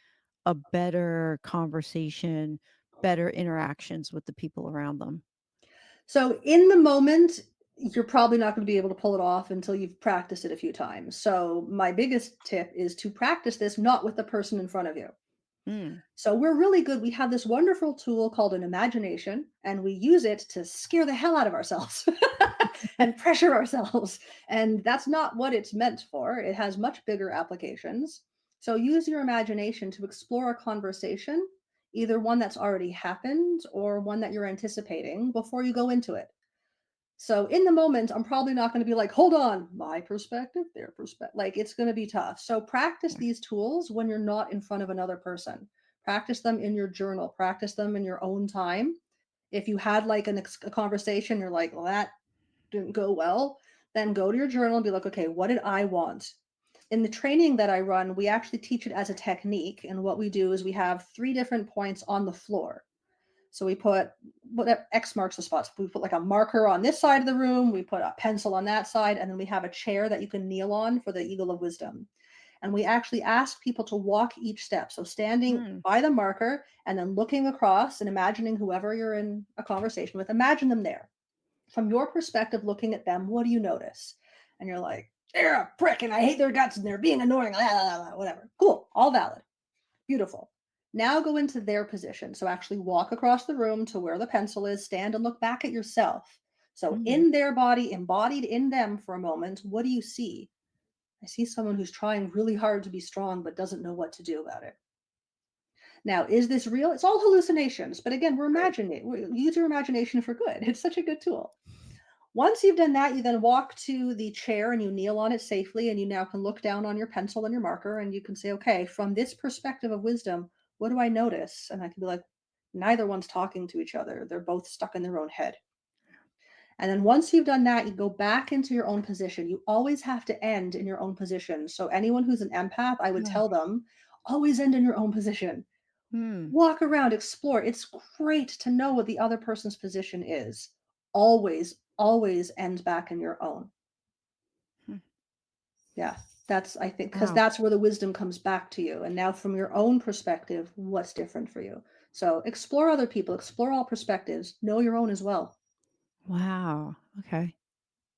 a better conversation, better interactions with the people around them. So in the moment, you're probably not going to be able to pull it off until you've practiced it a few times. So my biggest tip is to practice this not with the person in front of you. Mm. So we're really good. We have this wonderful tool called an imagination, and we use it to scare the hell out of ourselves and pressure ourselves. And that's not what it's meant for. It has much bigger applications. So use your imagination to explore a conversation, either one that's already happened or one that you're anticipating before you go into it. So in the moment, I'm probably not going to be like, hold on, my perspective, their perspective. Like it's going to be tough. So practice Yeah. these tools when you're not in front of another person. Practice them in your journal, practice them in your own time. If you had like a conversation, you're like, well, that didn't go well, then go to your journal and be like, okay, what did I want? In the training that I run, we actually teach it as a technique. And what we do is we have 3 different points on the floor. So we put what X marks the spots. We put like a marker on this side of the room, we put a pencil on that side, and then we have a chair that you can kneel on for the eagle of wisdom. And we actually ask people to walk each step. So standing Mm. by the marker and then looking across and imagining whoever you're in a conversation with, imagine them there. From your perspective, looking at them, what do you notice? And you're like, they're a prick and I hate their guts and they're being annoying, blah, blah, blah, whatever. Cool, all valid. Beautiful. Now go into their position. So actually walk across the room to where the pencil is, stand and look back at yourself. So Mm. in their body, embodied in them for a moment, what do you see? I see someone who's trying really hard to be strong but doesn't know what to do about it. Now, is this real? It's all hallucinations, but again, we're Right. imagining. Use your imagination for good. It's such a good tool. Once you've done that, you then walk to the chair and you kneel on it safely, and you now can look down on your pencil and your marker, and you can say, okay, from this perspective of wisdom, what do I notice? And I can be like, neither one's talking to each other. They're both stuck in their own head. And then once you've done that, you go back into your own position. You always have to end in your own position. So anyone who's an empath, I would Yeah. tell them, always end in your own position. Mm. Walk around, explore. It's great to know what the other person's position is. Always, always end back in your own. Hmm. Yeah, that's I think because Wow. that's where the wisdom comes back to you. And now from your own perspective, what's different for you? So explore other people, explore all perspectives, know your own as well, Wow. Okay.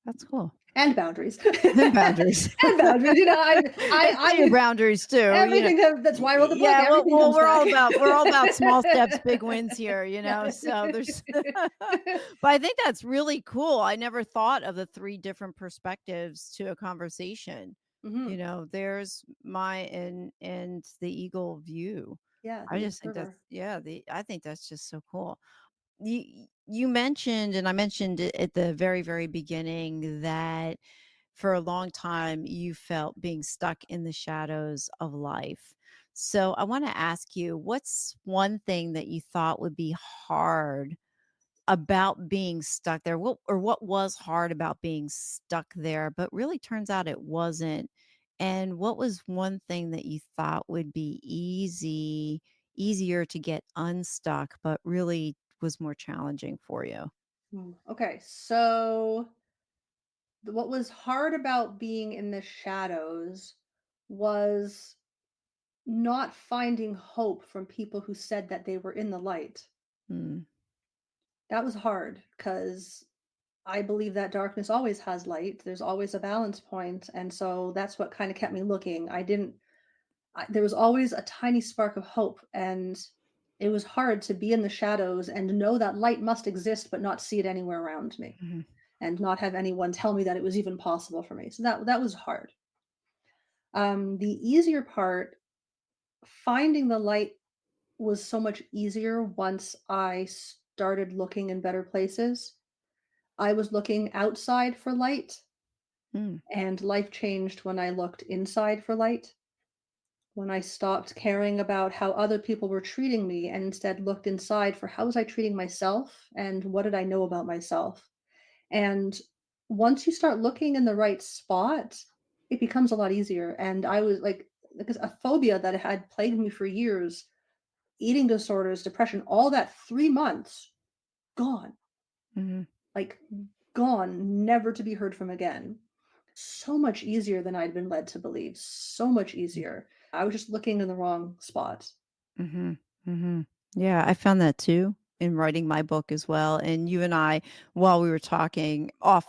That's cool. and boundaries. And boundaries. And boundaries. And I set your boundaries too, everything that's why I wrote the book, yeah, everything well, comes back. we're all about small steps, big wins here, Yeah. so there's but I think that's really cool. I never thought of the 3 different perspectives to a conversation. Hmm. There's my and the eagle view. Yeah, I the just think that's observer. yeah, the I think that's just so cool. You mentioned, and I mentioned it at the very, very beginning, that for a long time you felt being stuck in the shadows of life. So I want to ask you, what's one thing that you thought would be hard about being stuck there? What was hard about being stuck there, but really turns out it wasn't? And what was one thing that you thought would be easier to get unstuck, but really was more challenging for you? Okay, so what was hard about being in the shadows was not finding hope from people who said that they were in the light. Mm, That was hard because I believe that darkness always has light. There's always a balance point, and so that's what kind of kept me looking. There was always a tiny spark of hope, and it was hard to be in the shadows and know that light must exist, but not see it anywhere around me, mhm, and not have anyone tell me that it was even possible for me. So that was hard. The easier part, finding the light, was so much easier once I started looking in better places. I was looking outside for light, mm, and life changed when I looked inside for light. When I stopped caring about how other people were treating me and instead looked inside for how was I treating myself and what did I know about myself. And once you start looking in the right spot, it becomes a lot easier. And I was like, because a phobia that had plagued me for years, eating disorders, depression, all that 3 months, gone, mhm, like gone, never to be heard from again. So much easier than I'd been led to believe. So much easier. I was just looking in the wrong spot. mhm, mhm. Yeah, I found that too in writing my book as well. And you and I, while we were talking off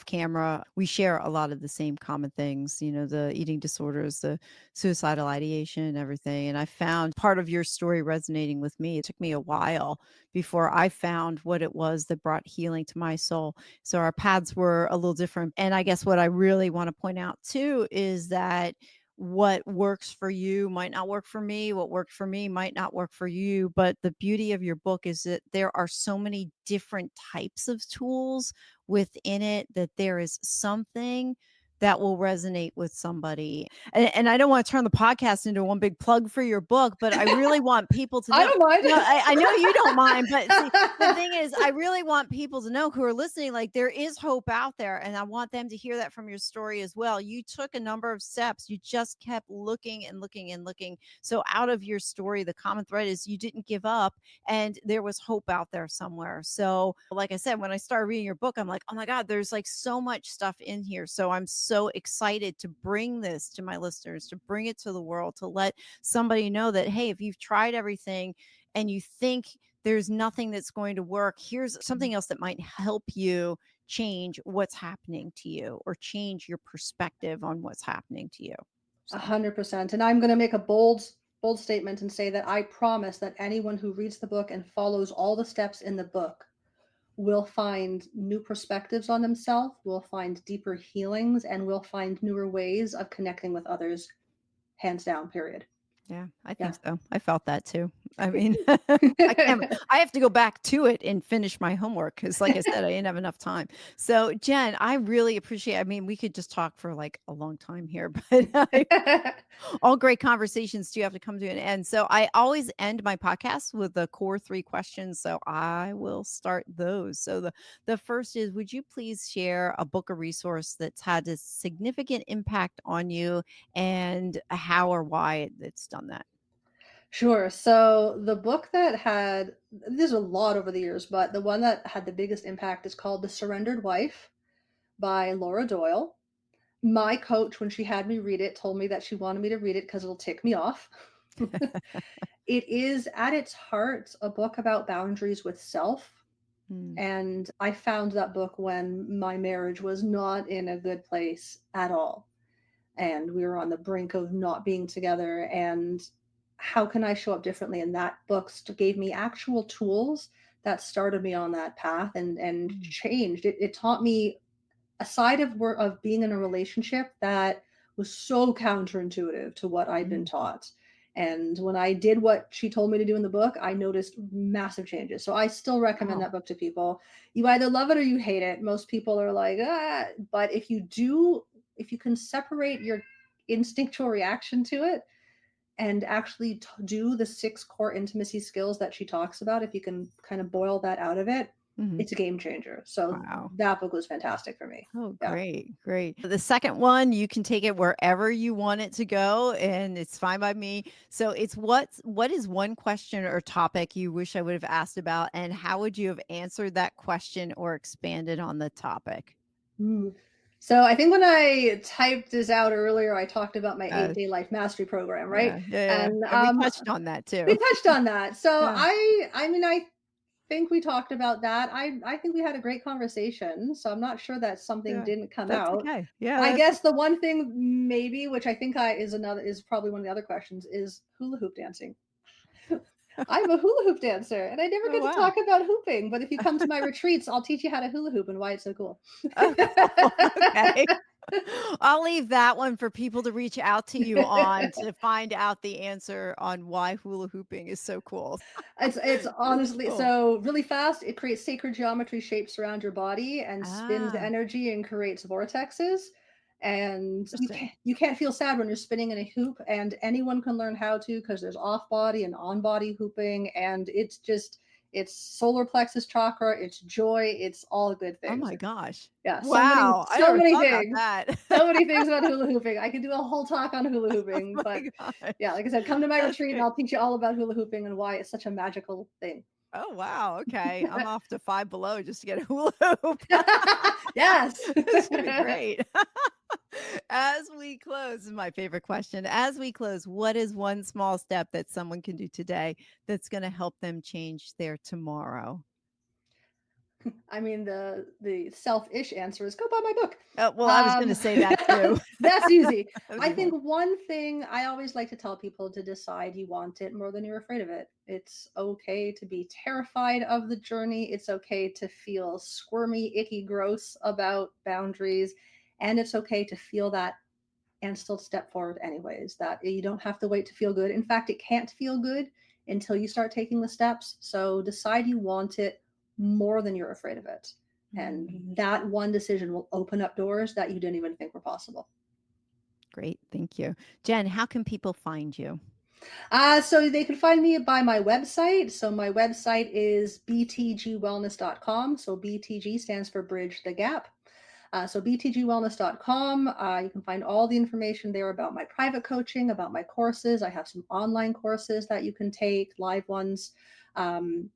camera, we share a lot of the same common things, the eating disorders, the suicidal ideation, everything. And I found part of your story resonating with me. It took me a while before I found what it was that brought healing to my soul. So our paths were a little different. And I guess what I really want to point out too is that what works for you might not work for me. What worked for me might not work for you. But the beauty of your book is that there are so many different types of tools within it that there is something that will resonate with somebody. And I don't want to turn the podcast into one big plug for your book, but I really want people to I know. don't mind. No, I know you don't mind, but see, the thing is, I really want people to know who are listening, like there is hope out there. And I want them to hear that from your story as well. You took a number of steps. You just kept looking and looking and looking. So out of your story, the common thread is you didn't give up and there was hope out there somewhere. So like I said, when I started reading your book, I'm like, oh my God, there's like so much stuff in here. So I'm so excited to bring this to my listeners, to bring it to the world, to let somebody know that, hey, if you've tried everything and you think there's nothing that's going to work, here's something else that might help you change what's happening to you or change your perspective on what's happening to you. So, 100%. And I'm going to make a bold statement and say that I promise that anyone who reads the book and follows all the steps in the book will find new perspectives on themselves, will find deeper healings, and will find newer ways of connecting with others. Hands down, period. yeah, I think Yeah. so. I felt that too. I mean, I have to go back to it and finish my homework because, like I said, I didn't have enough time. So, Jen, I really appreciate, I mean, we could just talk for like a long time here, but all great conversations do have to come to an end. So I always end my podcast with the core three questions. So I will start those. So the first is, would you please share a book or resource that's had a significant impact on you and how or why it's done that? Sure. So the book that there's a lot over the years, but the one that had the biggest impact is called The Surrendered Wife by Laura Doyle. My coach, when she had me read it, told me that she wanted me to read it because it'll tick me off. It is at its heart a book about boundaries with self. Mm, And I found that book when my marriage was not in a good place at all. And we were on the brink of not being together. And how can I show up differently? And that book gave me actual tools that started me on that path and mm, changed. It taught me a side of being in a relationship that was so counterintuitive to what I'd been mm. taught. And when I did what she told me to do in the book, I noticed massive changes. So I still recommend Wow. that book to people. You either love it or you hate it. Most people are like, ah, but if you can separate your instinctual reaction to it and actually do the 6 core intimacy skills that she talks about, if you can kind of boil that out of it, Mhm. it's a game changer. So Wow. that book was fantastic for me. Oh, Yeah. great, great. The second one, you can take it wherever you want it to go, and it's fine by me. So it's what is one question or topic you wish I would have asked about, and how would you have answered that question or expanded on the topic? Mm. So I think when I typed this out earlier, I talked about my Uh, 8-day life mastery program, right? yeah, yeah, yeah, And and we touched on that we too. touched on that. So Yeah, I mean, I think we talked about that. I think we had a great conversation. So I'm not sure that something yeah. didn't come That's out. okay. Yeah, I that's guess the one thing maybe, which I think I is probably one of the other questions, is hula hoop dancing. I'm a hula hoop dancer, and I never oh get to wow. talk about hooping. But if you come to my retreats, I'll teach you how to hula hoop and why it's so cool. Oh, okay. I'll leave that one for people to reach out to you on to find out the answer on why hula hooping is so cool. It's That's honestly cool. so really fast. It creates sacred geometry shapes around your body and spins Ah, energy and creates vortexes. And interesting. you can't feel sad when you're spinning in a hoop. And anyone can learn how to because there's off body and on body hooping, and it's solar plexus chakra, it's joy, it's all good Oh things. my gosh. Yeah, Wow, I so never many thought about things. that. So many things about hula hooping. I could do a whole talk on hula Oh hooping, my but yeah, gosh. like I said, come to my That's retreat and great. I'll teach you all about hula hooping and why it's such a magical thing. Oh, wow, okay. I'm off to Five Below just to get a hula hoop. Yes. This should be great. As we close, this is my favorite question. As we close, what is one small step that someone can do today that's gonna help them change their tomorrow? I mean, the selfish answer is go buy my book. Well, I was gonna Um, say that too. that's easy. That would I be fun. think one thing I always like to tell people to decide you want it more than you're afraid of it. It's okay to be terrified of the journey. It's okay to feel squirmy, icky, gross about boundaries. And it's okay to feel that and still step forward anyways. That you don't have to wait to feel good. In fact, it can't feel good until you start taking the steps. So decide you want it more than you're afraid of it. And Mm, that one decision will open up doors that you didn't even think were possible. great, thank you. Jen, how can people find you? So they can find me by my website. So my website is btgwellness.com. So BTG stands for Bridge the Gap. So btgwellness.com. You can find all the information there about my private coaching, about my courses. I have some online courses that you can take, live ones. Um,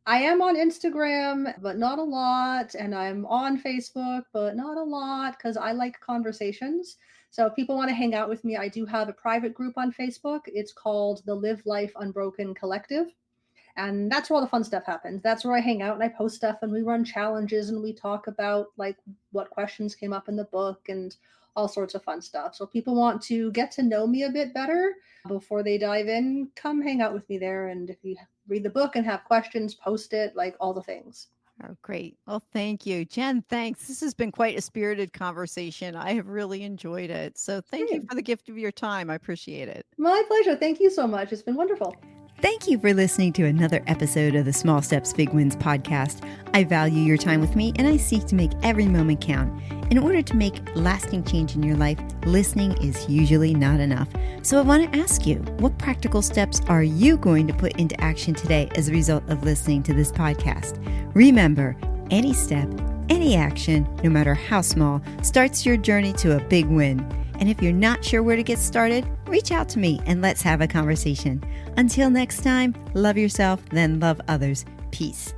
I am on Instagram, but not a lot. And I'm on Facebook, but not a lot because I like conversations. So if people want to hang out with me, I do have a private group on Facebook. It's called the Live Life Unbroken Collective. And that's where all the fun stuff happens. That's where I hang out and I post stuff and we run challenges and we talk about like what questions came up in the book and all sorts of fun stuff. So if people want to get to know me a bit better before they dive in, come hang out with me there. And if you read the book and have questions, post it, like all the things. Oh, great. Well, thank you. Jen, thanks. This has been quite a spirited conversation. I have really enjoyed it. So thank you Hey, for the gift of your time. I appreciate it. my pleasure. Thank you so much. It's been wonderful. Thank you for listening to another episode of the Small Steps, Big Wins podcast. I value your time with me and I seek to make every moment count. In order to make lasting change in your life, listening is usually not enough. So I want to ask you, what practical steps are you going to put into action today as a result of listening to this podcast? Remember, any step, any action, no matter how small, starts your journey to a big win. And if you're not sure where to get started, reach out to me and let's have a conversation. Until next time, love yourself, then love others. Peace.